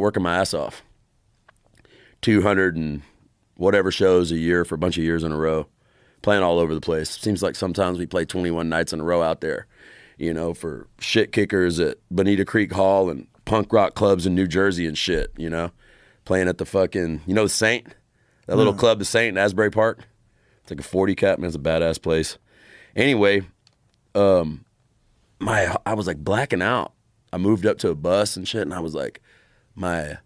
working my ass off. 200 and whatever shows a year for a bunch of years in a row, playing all over the place. Seems like sometimes we play 21 nights in a row out there, you know, for shit kickers at Bonita Creek Hall and punk rock clubs in New Jersey and shit, you know, playing at the fucking, you know, the Saint, that little club, the Saint in Asbury Park. It's like a 40 cap, man. It's a badass place. Anyway, I was like blacking out. I moved up to a bus and shit, and I was like, I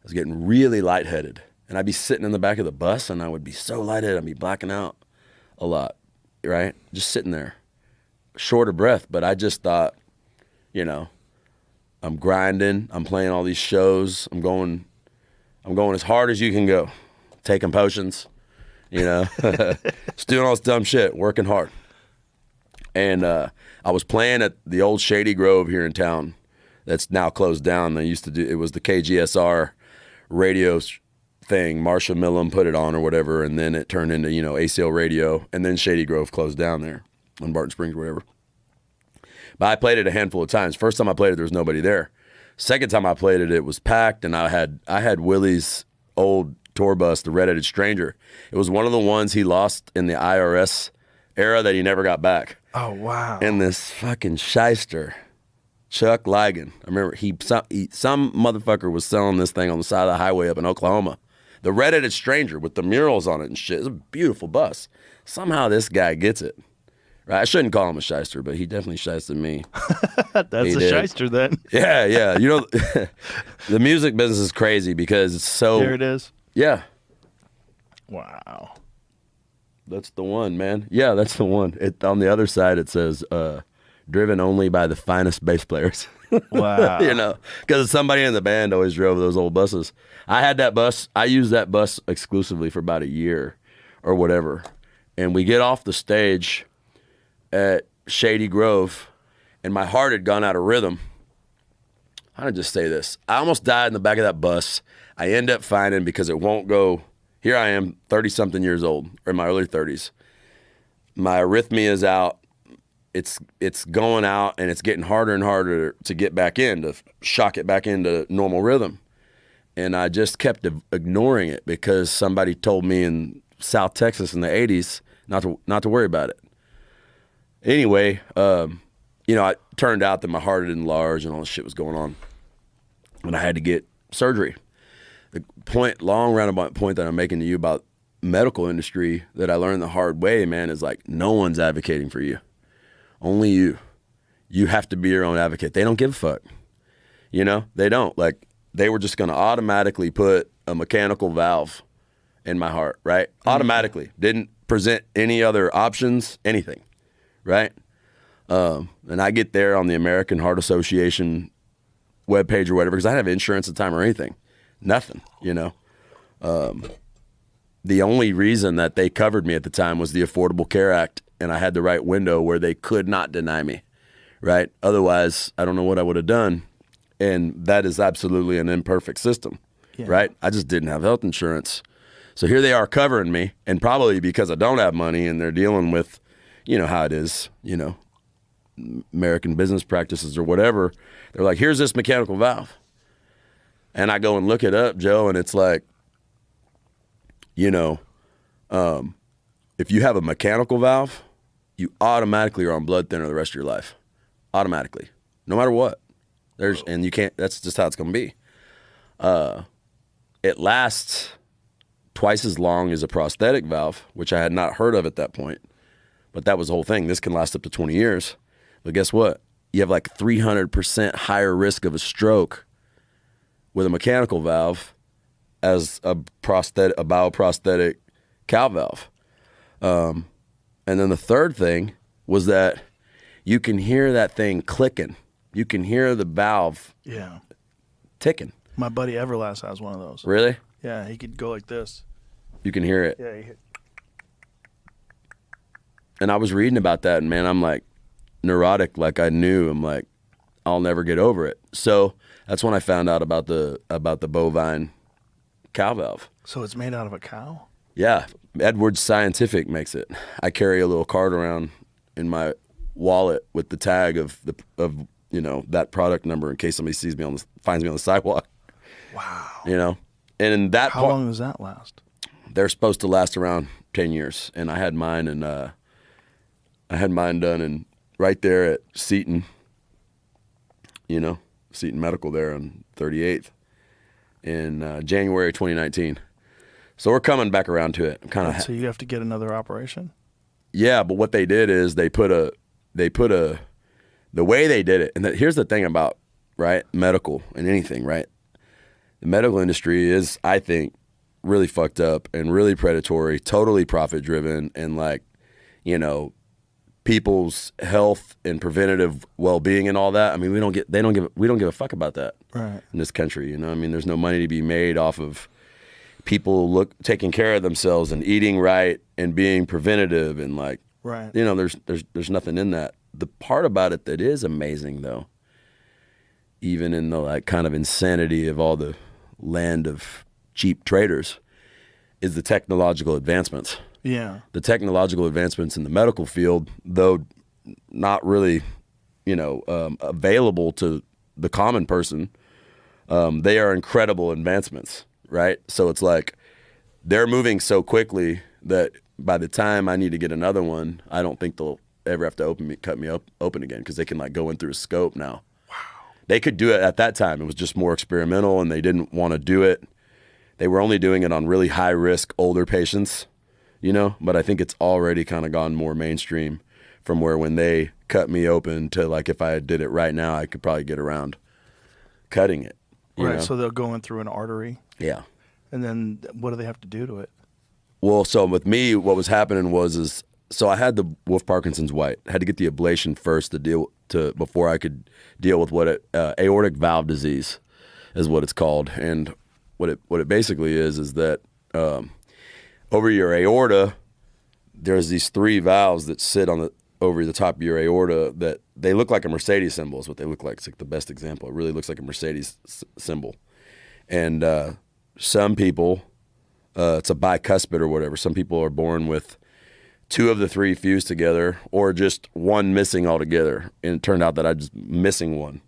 was getting really lightheaded. And I'd be sitting in the back of the bus, and I would be so lightheaded, I'd be blacking out a lot, right? Just sitting there, short of breath. But I just thought, you know, I'm grinding. I'm playing all these shows. I'm going as hard as you can go, taking potions, you know, just doing all this dumb shit, working hard. And I was playing at the old Shady Grove here in town that's now closed down. They used to do, it was the KGSR radio thing. Marsha Millam put it on or whatever, and then it turned into, you know, ACL Radio, and then Shady Grove closed down there on Barton Springs or whatever. But I played it a handful of times. First time I played it, there was nobody there. Second time I played it, it was packed, and I had Willie's old tour bus, the Red-Headed Stranger. It was one of the ones he lost in the IRS era that he never got back. Oh, wow. And this fucking shyster, Chuck Ligon, I remember some motherfucker was selling this thing on the side of the highway up in Oklahoma. The Red-Headed Stranger with the murals on it and shit. It's a beautiful bus. Somehow this guy gets it. Right? I shouldn't call him a shyster, but he definitely shysted me. That's a shyster then. Yeah. You know, the music business is crazy because it's so... There it is. Yeah. Wow. That's the one, man. Yeah, that's the one. On the other side, it says, driven only by the finest bass players. Wow. You know, because somebody in the band always drove those old buses. I had that bus. I used that bus exclusively for about a year or whatever. And we get off the stage at Shady Grove, and my heart had gone out of rhythm. How did I just say this? I almost died in the back of that bus. I end up finding, because it won't go, here I am, 30-something years old, or in my early 30s. My arrhythmia is out. It's going out, and it's getting harder and harder to get back in, to shock it back into normal rhythm. And I just kept ignoring it because somebody told me in South Texas in the 80s not to worry about it. Anyway, you know, it turned out that my heart had enlarged and all this shit was going on. And I had to get surgery. The long roundabout point that I'm making to you about medical industry that I learned the hard way, man, is like no one's advocating for you. Only you. You have to be your own advocate. They don't give a fuck. You know, they don't. Like, they were just going to automatically put a mechanical valve in my heart, right? Mm-hmm. Automatically. Didn't present any other options, anything, right? And I get there on the American Heart Association webpage or whatever, because I didn't have insurance at the time or anything. Nothing, you know. The only reason that they covered me at the time was the Affordable Care Act, and I had the right window where they could not deny me, right? Otherwise, I don't know what I would have done. And that is absolutely an imperfect system, right? I just didn't have health insurance. So here they are covering me, and probably because I don't have money and they're dealing with, you know, how it is, you know, American business practices or whatever. They're like, here's this mechanical valve. And I go and look it up, Joe, and it's like, you know, if you have a mechanical valve, you automatically are on blood thinner the rest of your life. Automatically. No matter what. And you can't, that's just how it's going to be. It lasts twice as long as a prosthetic valve, which I had not heard of at that point. But that was the whole thing. This can last up to 20 years. But guess what? You have like 300% higher risk of a stroke with a mechanical valve as a bioprosthetic cow valve. And then the third thing was that you can hear that thing clicking. You can hear the valve ticking. My buddy Everlast has one of those. Really? Yeah, he could go like this. You can hear it. Yeah. And I was reading about that, and man, I'm like neurotic, like I knew. I'm like, I'll never get over it. So that's when I found out about the bovine cow valve. So it's made out of a cow? Yeah, Edwards Scientific makes it. I carry a little card around in my wallet with the tag of you know, that product number in case somebody finds me on the sidewalk. Wow. You know, and in that How long does that last? they're supposed to last around 10 years, and I had mine, and I had mine done in right there at Seton. You know, Seton Medical there on 38th in January 2019. So we're coming back around to it. So you have to get another operation? Yeah, but what they did is the way they did it, and here's the thing about, right, medical and anything, right? The medical industry is, I think, really fucked up and really predatory, totally profit driven, and like, you know, people's health and preventative well-being and all that. I mean, we don't give a fuck about that Right. in this country. You know, I mean, there's no money to be made off of people taking care of themselves and eating right and being preventative and like, Right. you know, there's nothing in that. The part about it that is amazing though, even in the like kind of insanity of all the land of cheap traders, is the technological advancements. Yeah. The technological advancements in the medical field, though not really, you know, available to the common person, they are incredible advancements, right? So it's like they're moving so quickly that by the time I need to get another one, I don't think they'll ever have to cut me open again, because they can like go in through a scope now. Wow. They could do it at that time. It was just more experimental, and they didn't want to do it. They were only doing it on really high risk older patients, you know, but I think it's already kind of gone more mainstream from where when they cut me open to like, if I did it right now, I could probably get around cutting it. You Right. know? So they'll go in through an artery. Yeah. And then what do they have to do to it? Well, so with me, what was happening so I had the Wolff Parkinson's White. I had to get the ablation first before I could deal with aortic valve disease is what it's called. And what it basically is that over your aorta, there's these three valves that sit over the top of your aorta that they look like a Mercedes symbol is what they look like. It's like the best example. It really looks like a Mercedes symbol. And some people, it's a bicuspid or whatever. Some people are born with two of the three fused together or just one missing altogether. And it turned out that I just missing one.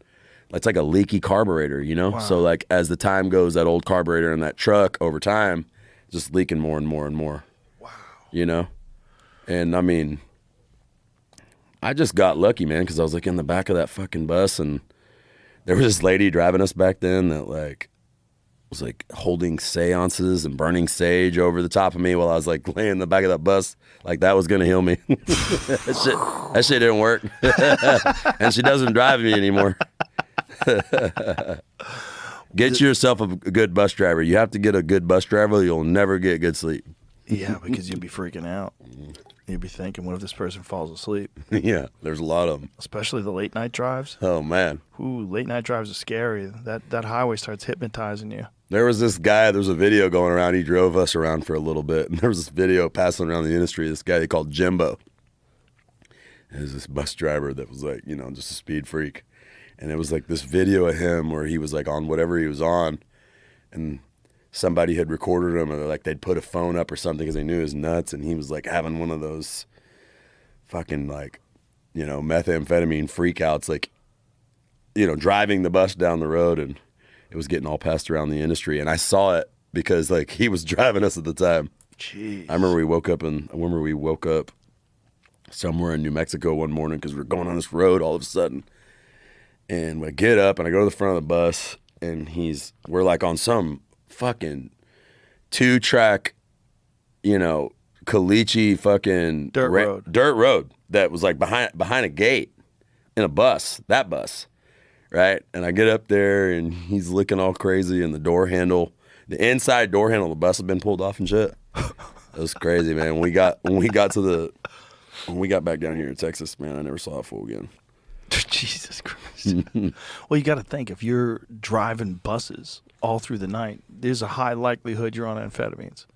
It's like a leaky carburetor, you know? Wow. So like as the time goes, that old carburetor in that truck over time, just leaking more and more and more. Wow. You know? And I mean, I just got lucky, man, because I was like in the back of that fucking bus, and there was this lady driving us back then that like was like holding seances and burning sage over the top of me while I was like laying in the back of that bus, like that was gonna heal me. that shit didn't work. And she doesn't drive me anymore. Get yourself a good bus driver. You have to get a good bus driver. You'll never get good sleep. Yeah, because you'd be freaking out. You'd be thinking, what if this person falls asleep? Yeah, there's a lot of them. Especially the late night drives. Oh, man. Ooh, late night drives are scary. That highway starts hypnotizing you. There was this guy, there was a video going around. He drove us around for a little bit. And there was this video passing around the industry. This guy they called Jimbo. It was this bus driver that was like, you know, just a speed freak. And it was like this video of him where he was like on whatever he was on. And somebody had recorded him, or like they'd put a phone up or something because they knew his nuts. And he was like having one of those fucking like, you know, methamphetamine freakouts, like, you know, driving the bus down the road. And it was getting all passed around the industry. And I saw it because like he was driving us at the time. Jeez. I remember we woke up somewhere in New Mexico one morning because we were going on this road all of a sudden. And I get up and I go to the front of the bus, and we're like on some fucking 2-track, you know, caliche fucking dirt road that was like behind a gate in a bus, that bus, right? And I get up there and he's looking all crazy, and the inside door handle of the bus had been pulled off and shit. It was crazy, man. When we got back down here in Texas, man, I never saw it full again. Jesus Christ. Well, you got to think, if you're driving buses all through the night, there's a high likelihood you're on amphetamines.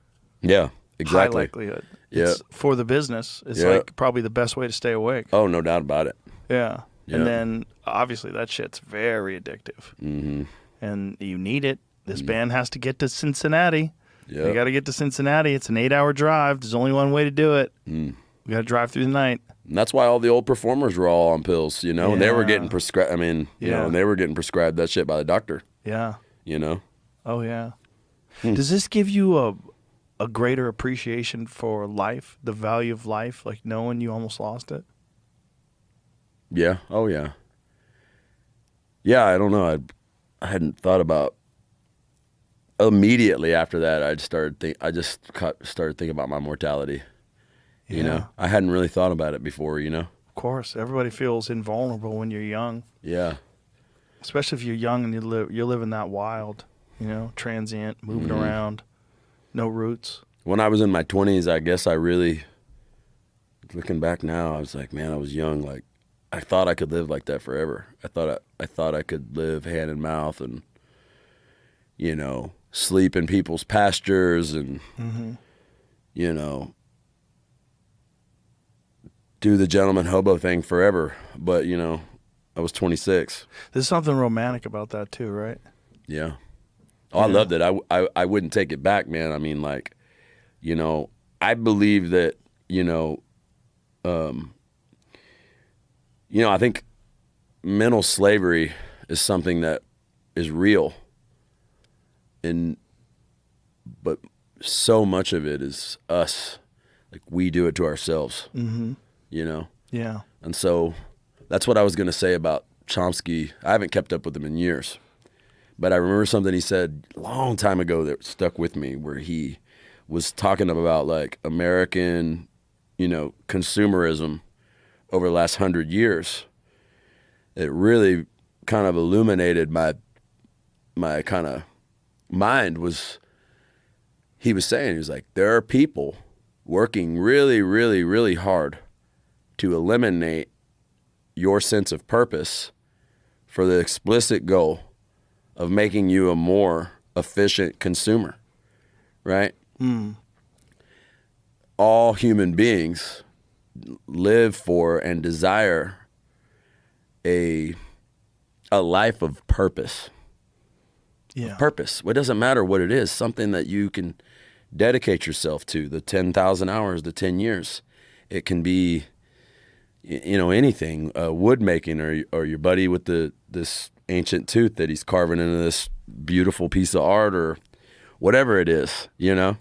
Yeah, exactly. High likelihood. Yeah. It's, for the business, it's Yeah. like probably the best way to stay awake. Oh, no doubt about it. Yeah. Yeah. And then obviously that shit's very addictive. Mm-hmm. And you need it. This band has to get to Cincinnati. Yeah. They got to get to Cincinnati. It's an 8-hour drive. There's only one way to do it. We got to drive through the night. And that's why all the old performers were all on pills, and they were getting prescribed. I mean, you know, and they were getting prescribed that shit by the doctor, Yeah. you know. Oh yeah. Does this give you a greater appreciation for life, the value of life, like knowing you almost lost it? Yeah. Oh yeah. Yeah. I don't know. I hadn't thought about immediately after that. Started thinking about my mortality. You know, Yeah. I hadn't really thought about it before. You know. Of course, everybody feels invulnerable when you're young, Yeah. especially if you're young and you're living that wild, transient, moving around, no roots. When I was in my 20s, I guess I really, looking back now, I was like, man, I was young. Like, I thought I could live like that forever. I thought I could live hand in mouth and, sleep in people's pastures and, you know, do the gentleman hobo thing forever. But, I was 26. There's something romantic about that too, right? Yeah. Oh, I loved it. I wouldn't take it back, man. I mean, like, I believe that, I think mental slavery is something that is real. But so much of it is us. Like, we do it to ourselves, Yeah. And so that's what I was going to say about Chomsky. I haven't kept up with him in years. But I remember something he said a long time ago that stuck with me, where he was talking about like American, consumerism over the last 100 years. It really kind of illuminated my kind of mind. He was like, there are people working really, really, really hard to eliminate your sense of purpose for the explicit goal of making you a more efficient consumer, right? All human beings live for and desire a life of purpose. Yeah. Purpose. It doesn't matter what it is, something that you can dedicate yourself to, the 10,000 hours, the 10 years. It can be, anything, wood making, or your buddy with this ancient tooth that he's carving into this beautiful piece of art, or whatever it is, Yeah.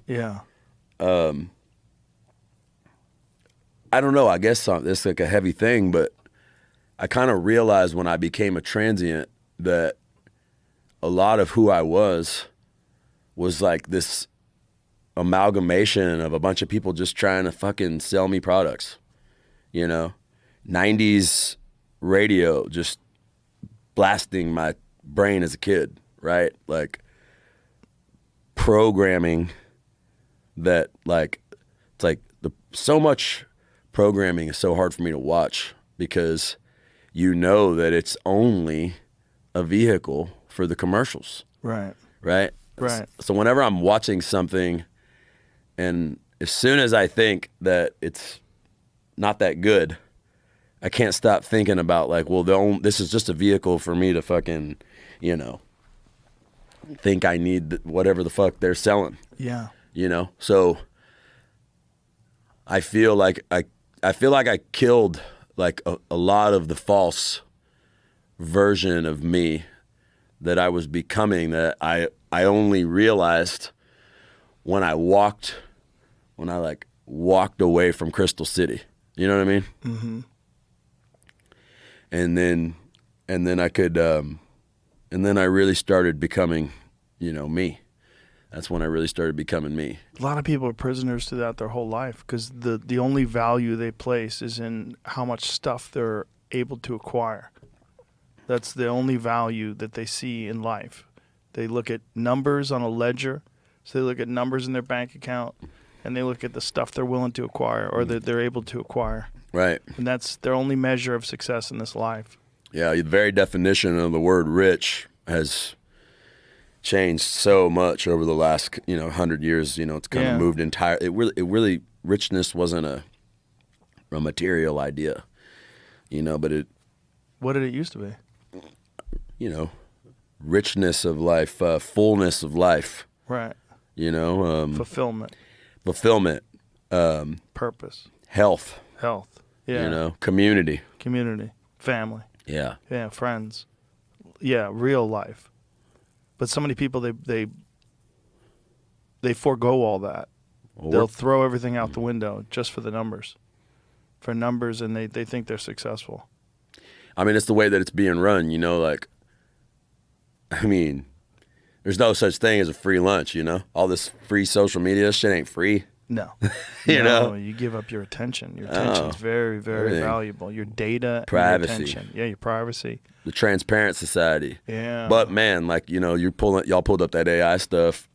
I don't know. I guess it's like a heavy thing, but I kind of realized when I became a transient that a lot of who I was like this amalgamation of a bunch of people just trying to fucking sell me products, 90s radio just blasting my brain as a kid, right? Like programming that, like, it's like so much programming is so hard for me to watch because that it's only a vehicle for the commercials. Right. Right? Right. So whenever I'm watching something, and as soon as I think that it's not that good, I can't stop thinking about like, well, this is just a vehicle for me to fucking, think I need whatever the fuck they're selling. Yeah. So I feel like I killed like a lot of the false version of me that I was becoming, that I only realized when I walked away from Crystal City. You know what I mean? Mm-hmm. And then I could, and then I really started becoming, me. That's when I really started becoming me. A lot of people are prisoners to that their whole life because the only value they place is in how much stuff they're able to acquire. That's the only value that they see in life. They look at numbers on a ledger, so they look at numbers in their bank account, and they look at the stuff they're willing to acquire or that they're able to acquire. Right. And that's their only measure of success in this life. Yeah, the very definition of the word rich has changed so much over the last 100 years. It's kind of moved entire. It really richness wasn't a material idea, but it. What did it used to be? Richness of life, fullness of life. Right. Fulfillment. Purpose. Health. Yeah. Community. Family. Yeah. Yeah. Friends. Yeah. Real life. But so many people, they forego all that. Well, They'll throw everything out the window just for the numbers. For numbers, and they think they're successful. I mean, it's the way that it's being run, you know, like, I mean, there's no such thing as a free lunch, you know? All this free social media shit ain't free. No. You know? You give up your attention. Your attention's very, very everything. valuable. Your data, Privacy. and your attention. Yeah, your privacy. The transparent society. Yeah. But man, like, you know, y'all pulled up that AI stuff.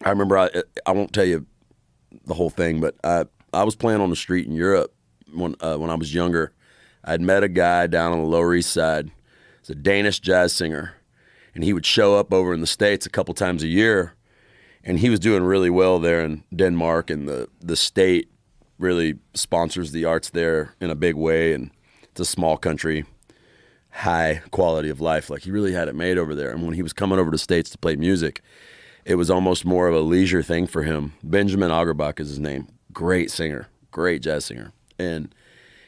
I remember, I won't tell you the whole thing, but I was playing on the street in Europe when I was younger. I'd met a guy down on the Lower East Side. He's a Danish jazz singer. And he would show up over in the States a couple times a year. And he was doing really well there in Denmark, and the state really sponsors the arts there in a big way. And it's a small country, high quality of life. Like, he really had it made over there. And when he was coming over to the States to play music, it was almost more of a leisure thing for him. Benjamin Augerbach is his name. Great singer, great jazz singer. And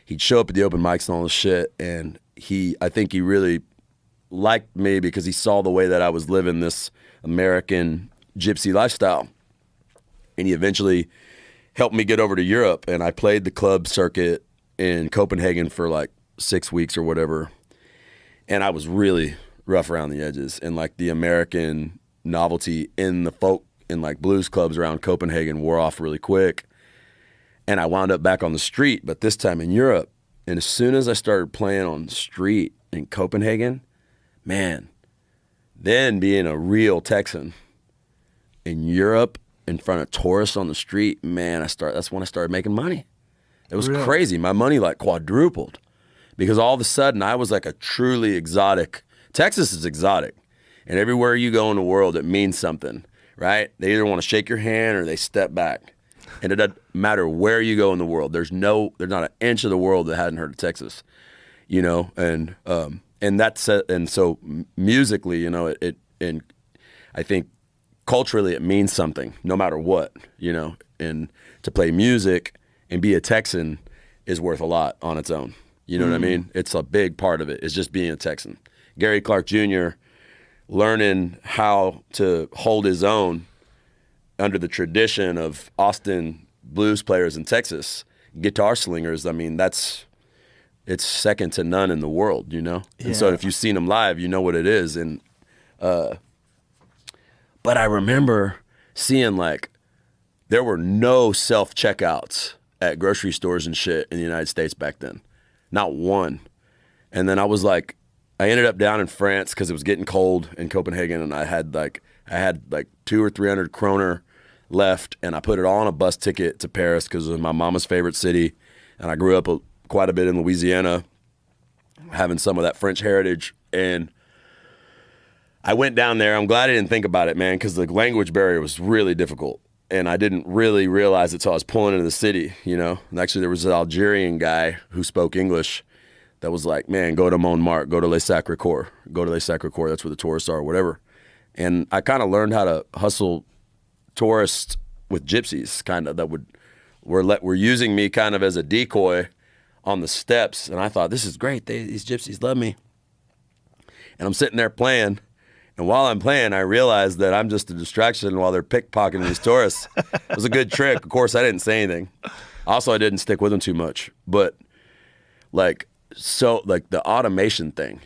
he'd show up at the open mics and all this shit. And I think he really liked me because he saw the way that I was living this American gypsy lifestyle. And he eventually helped me get over to Europe. And I played the club circuit in Copenhagen for like 6 weeks or whatever. And I was really rough around the edges. And like the American novelty in the folk and like blues clubs around Copenhagen wore off really quick. And I wound up back on the street, but this time in Europe. And as soon as I started playing on the street in Copenhagen, man, then being a real Texan in Europe in front of tourists on the street, man, that's when I started making money. It was Really? crazy. My money like quadrupled because all of a sudden I was like a truly exotic. Texas is exotic. And everywhere you go in the world, it means something, right? They either want to shake your hand or they step back. And it doesn't matter where you go in the world. There's not an inch of the world that hadn't heard of Texas, you know? And so musically, you know, and I think culturally it means something no matter what, you know, and to play music and be a Texan is worth a lot on its own. You know what I mean? It's a big part of it. It's just being a Texan. Gary Clark Jr. learning how to hold his own under the tradition of Austin blues players in Texas, guitar slingers. I mean, it's second to none in the world, you know? And so if you've seen them live, you know what it is. And, but I remember seeing like, there were no self-checkouts at grocery stores and shit in the United States back then. Not one. And then I ended up down in France because it was getting cold in Copenhagen, and I had like 200 or 300 kroner left, and I put it all on a bus ticket to Paris because it was my mama's favorite city, and I grew up quite a bit in Louisiana, having some of that French heritage, and I went down there. I'm glad I didn't think about it, man, because the language barrier was really difficult, and I didn't really realize it till I was pulling into the city, you know. And actually, there was an Algerian guy who spoke English that was like, man, go to Montmartre, go to Les Sacré-Cœur, that's where the tourists are, or whatever. And I kind of learned how to hustle tourists with gypsies, kind of, that were using me kind of as a decoy on the steps. And I thought, this is great. These gypsies love me. And I'm sitting there playing. And while I'm playing, I realized that I'm just a distraction while they're pickpocketing these tourists. It was a good trick. Of course, I didn't say anything. Also, I didn't stick with them too much. But like the automation thing,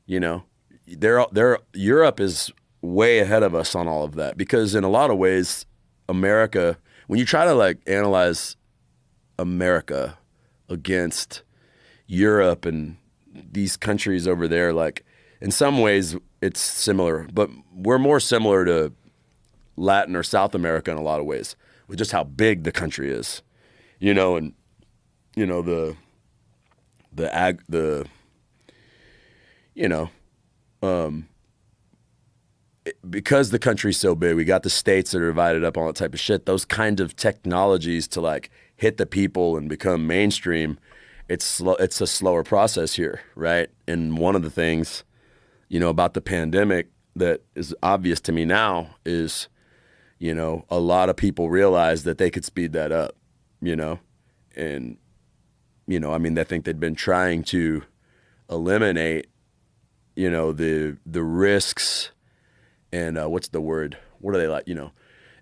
you know, Europe is way ahead of us on all of that, because in a lot of ways, America, when you try to like analyze America against Europe and these countries over there, like in some ways it's similar, but we're more similar to Latin or South America in a lot of ways with just how big the country is, you know, and you know, because the country's so big, we got the states that are divided up on that type of shit. Those kinds of technologies to like hit the people and become mainstream, it's a slower process here, right? And one of the things, you know, about the pandemic that is obvious to me now is, you know, a lot of people realize that they could speed that up, you know, and, you know, I mean, I think they'd been trying to eliminate, you know, the risks and what's the word? What are they like?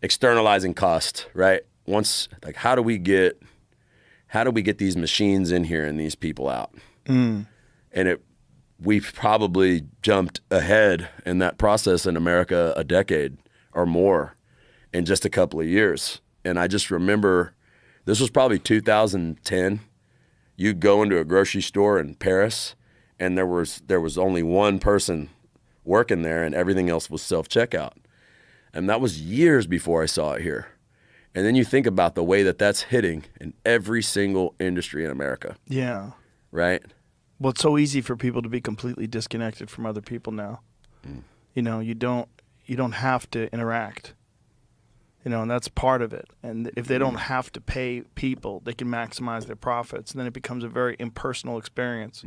Externalizing cost, right? Once, like, how do we get these machines in here and these people out? And we've probably jumped ahead in that process in America a decade or more in just a couple of years. And I just remember, this was probably 2010. You go into a grocery store in Paris, and there was only one person working there, and everything else was self-checkout. And that was years before I saw it here. And then you think about the way that that's hitting in every single industry in America. Yeah. Right? Well, it's so easy for people to be completely disconnected from other people now. You know, you don't have to interact. You know, and that's part of it. And if they don't have to pay people, they can maximize their profits. And then it becomes a very impersonal experience.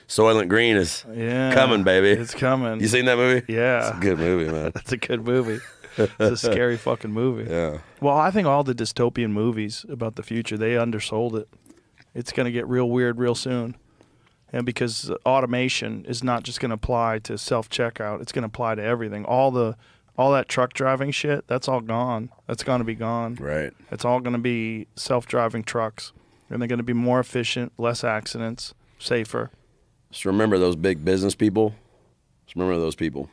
Soylent Green is coming, baby. It's coming. You seen that movie? Yeah. It's a good movie, man. That's a good movie. It's a scary fucking movie. Yeah. Well, I think all the dystopian movies about the future, they undersold it. It's going to get real weird real soon. And because automation is not just going to apply to self-checkout, it's going to apply to everything. All that truck driving shit, that's all gone. That's going to be gone. Right. It's all going to be self-driving trucks. And they're going to be more efficient, less accidents, safer. Just remember those big business people. Just remember those people.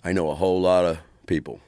I know a whole lot of people